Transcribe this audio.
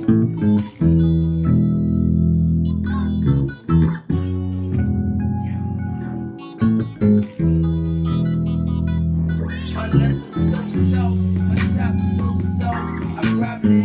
My leather so soft, my top so soft. I probably